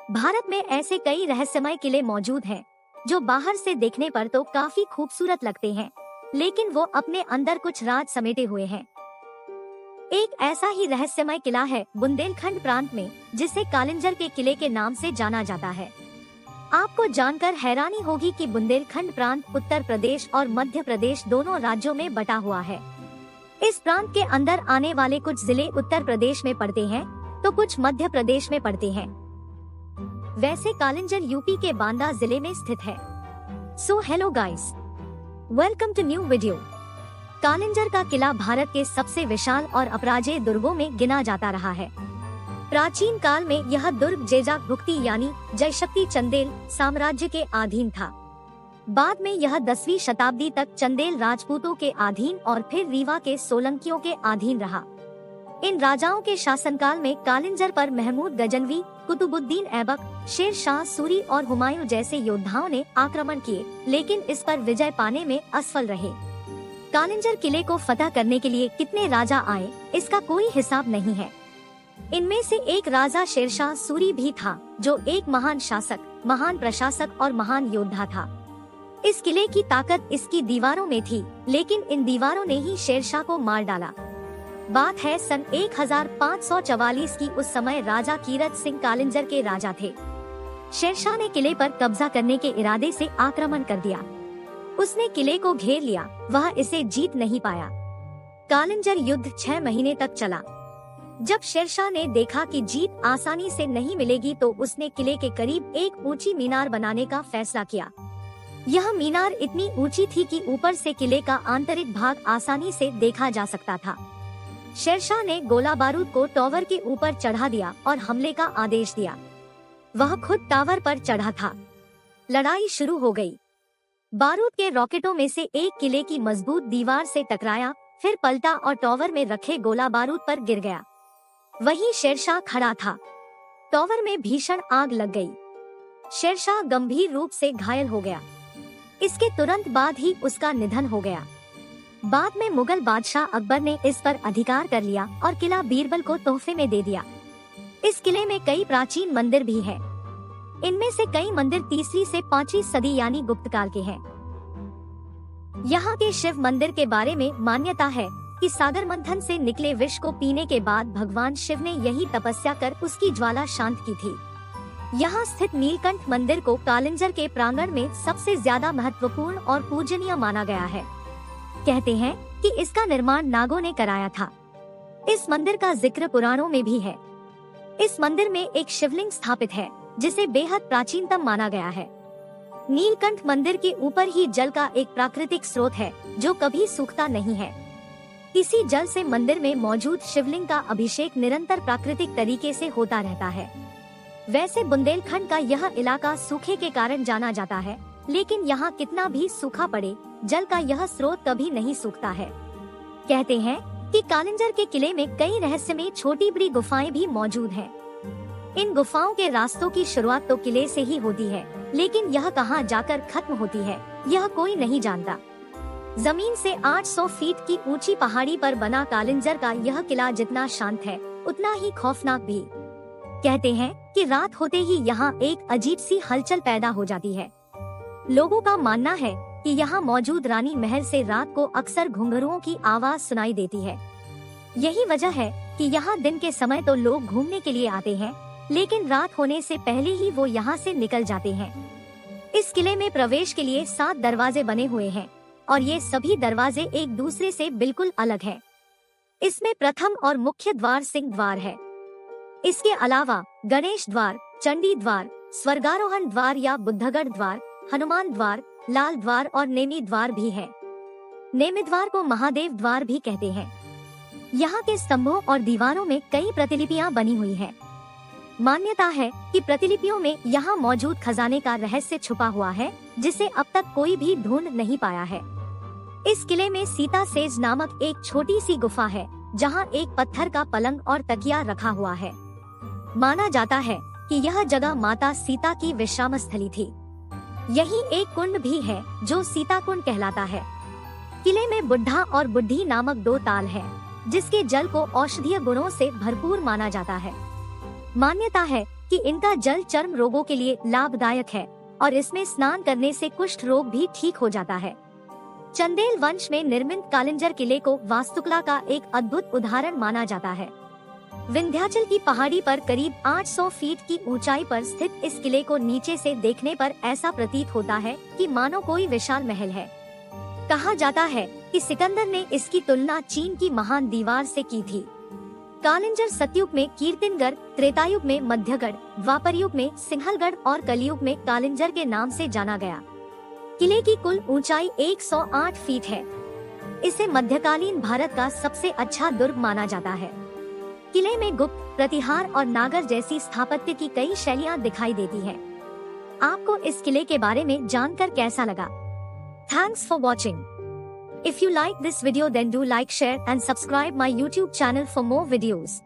भारत में ऐसे कई रहस्यमय किले मौजूद हैं, जो बाहर से देखने पर तो काफी खूबसूरत लगते हैं, लेकिन वो अपने अंदर कुछ राज समेटे हुए हैं। एक ऐसा ही रहस्यमय किला है बुंदेलखंड प्रांत में, जिसे कालिंजर के किले के नाम से जाना जाता है। आपको जानकर हैरानी होगी कि बुंदेलखंड प्रांत उत्तर प्रदेश और मध्य प्रदेश दोनों राज्यों में बटा हुआ है। इस प्रांत के अंदर आने वाले कुछ जिले उत्तर प्रदेश में पड़ते हैं, तो कुछ मध्य प्रदेश में पड़ते हैं। वैसे कालिंजर यूपी के बांदा जिले में स्थित है। So hello guys, welcome to new video. Kalinjar का किला भारत के सबसे विशाल और अपराजेय दुर्गों में गिना जाता रहा है। प्राचीन काल में यह दुर्ग जेजाकभुक्ति यानी जयशक्ति चंदेल साम्राज्य के अधीन था। बाद में यह 10वीं शताब्दी तक चंदेल राजपूतों के अधीन और फिर रीवा के सोलंकियों के अधीन रहा। इन राजाओं के शासनकाल में कालिंजर पर महमूद गजनवी, कुतुबुद्दीन ऐबक, शेर शाह सूरी और हुमायूं जैसे योद्धाओं ने आक्रमण किए, लेकिन इस पर विजय पाने में असफल रहे। कालिंजर किले को फतह करने के लिए कितने राजा आए, इसका कोई हिसाब नहीं है। इनमें से एक राजा शेरशाह सूरी भी था, जो एक महान शासक, महान प्रशासक और महान योद्धा था। इस किले की ताकत इसकी दीवारों में थी, लेकिन इन दीवारों ने ही शेरशाह को मार डाला। बात है सन 1544 की। उस समय राजा कीरत सिंह कालिंजर के राजा थे। शेरशाह ने किले पर कब्जा करने के इरादे से आक्रमण कर दिया। उसने किले को घेर लिया, वह इसे जीत नहीं पाया। कालिंजर युद्ध 6 महीने तक चला। जब शेरशाह ने देखा कि जीत आसानी से नहीं मिलेगी, तो उसने किले के करीब एक ऊंची मीनार बनाने का फैसला किया। यह मीनार इतनी ऊंची थी कि ऊपर से किले का आंतरिक भाग आसानी से देखा जा सकता था। शेरशाह ने गोला बारूद को टावर के ऊपर चढ़ा दिया और हमले का आदेश दिया। वह खुद टावर पर चढ़ा था। लड़ाई शुरू हो गई। बारूद के रॉकेटों में से एक किले की मजबूत दीवार से टकराया, फिर पलटा और टावर में रखे गोला बारूद पर गिर गया। वहीं शेरशाह खड़ा था। टावर में भीषण आग लग गई। शेरशाह गंभीर रूप से घायल हो गया। इसके तुरंत बाद ही उसका निधन हो गया। बाद में मुगल बादशाह अकबर ने इस पर अधिकार कर लिया और किला बीरबल को तोहफे में दे दिया। इस किले में कई प्राचीन मंदिर भी हैं। इनमें से कई मंदिर 3वीं से 5वीं सदी यानी गुप्त काल के हैं। यहाँ के शिव मंदिर के बारे में मान्यता है कि सागर मंथन से निकले विष को पीने के बाद भगवान शिव ने यही तपस्या कर उसकी ज्वाला शांत की थी। यहाँ स्थित नीलकंठ मंदिर को कालिंजर के प्रांगण में सबसे ज्यादा महत्वपूर्ण और पूजनीय माना गया है। कहते हैं कि इसका निर्माण नागों ने कराया था। इस मंदिर का जिक्र पुराणों में भी है। इस मंदिर में एक शिवलिंग स्थापित है, जिसे बेहद प्राचीनतम माना गया है। नीलकंठ मंदिर के ऊपर ही जल का एक प्राकृतिक स्रोत है, जो कभी सूखता नहीं है। इसी जल से मंदिर में मौजूद शिवलिंग का अभिषेक निरंतर प्राकृतिक तरीके से होता रहता है। वैसे बुंदेलखंड का यह इलाका सूखे के कारण जाना जाता है, लेकिन यहाँ कितना भी सूखा पड़े, जल का यह स्रोत कभी नहीं सूखता है। कहते हैं कि कालिंजर के किले में कई रहस्यमय छोटी बड़ी गुफाएं भी मौजूद हैं। इन गुफाओं के रास्तों की शुरुआत तो किले से ही होती है, लेकिन यह कहाँ जाकर खत्म होती है, यह कोई नहीं जानता। जमीन से 800 फीट की ऊंची पहाड़ी पर बना कालिंजर का यह किला जितना शांत है, उतना ही खौफनाक भी। कहते हैं कि रात होते ही यहाँ एक अजीब सी हलचल पैदा हो जाती है। लोगों का मानना है कि यहाँ मौजूद रानी महल से रात को अक्सर घुंघरुओं की आवाज सुनाई देती है। यही वजह है कि यहाँ दिन के समय तो लोग घूमने के लिए आते हैं, लेकिन रात होने से पहले ही वो यहाँ से निकल जाते हैं। इस किले में प्रवेश के लिए 7 दरवाजे बने हुए हैं, और ये सभी दरवाजे एक दूसरे से बिल्कुल अलग हैं। इसमें प्रथम और मुख्य द्वार सिंह द्वार है। इसके अलावा गणेश द्वार, चंडी द्वार, स्वर्गारोहण द्वार या बुद्धगढ़ द्वार, हनुमान द्वार, लाल द्वार और नेमी द्वार भी है। नेमी द्वार को महादेव द्वार भी कहते हैं। यहाँ के स्तंभों और दीवारों में कई प्रतिलिपियां बनी हुई हैं। मान्यता है कि प्रतिलिपियों में यहाँ मौजूद खजाने का रहस्य छुपा हुआ है, जिसे अब तक कोई भी ढूंढ नहीं पाया है। इस किले में सीता सेज नामक एक छोटी सी गुफा है, जहाँ एक पत्थर का पलंग और तकिया रखा हुआ है। माना जाता है कि यह जगह माता सीता की विश्राम स्थली थी। यही एक कुंड भी है, जो सीता कुंड कहलाता है। किले में बुढ़ा और बुढ़ी नामक 2 ताल हैं, जिसके जल को औषधीय गुणों से भरपूर माना जाता है। मान्यता है कि इनका जल चर्म रोगों के लिए लाभदायक है और इसमें स्नान करने से कुष्ठ रोग भी ठीक हो जाता है। चंदेल वंश में निर्मित कालिंजर किले को वास्तुकला का एक अद्भुत उदाहरण माना जाता है। विंध्याचल की पहाड़ी पर करीब 800 फीट की ऊंचाई पर स्थित इस किले को नीचे से देखने पर ऐसा प्रतीत होता है कि मानो कोई विशाल महल है। कहा जाता है कि सिकंदर ने इसकी तुलना चीन की महान दीवार से की थी। कालिंजर सतयुग में कीर्तिनगढ़, त्रेतायुग में मध्यगढ़, द्वापर युग में सिंहलगढ़ और कलयुग में कालिंजर के नाम से जाना गया। किले की कुल ऊंचाई 108 फीट है। इसे मध्यकालीन भारत का सबसे अच्छा दुर्ग माना जाता है। किले में गुप्त, प्रतिहार और नागर जैसी स्थापत्य की कई शैलियां दिखाई देती हैं। आपको इस किले के बारे में जानकर कैसा लगा? Thanks for watching. If you like this video then do like, share and subscribe my YouTube channel for more videos.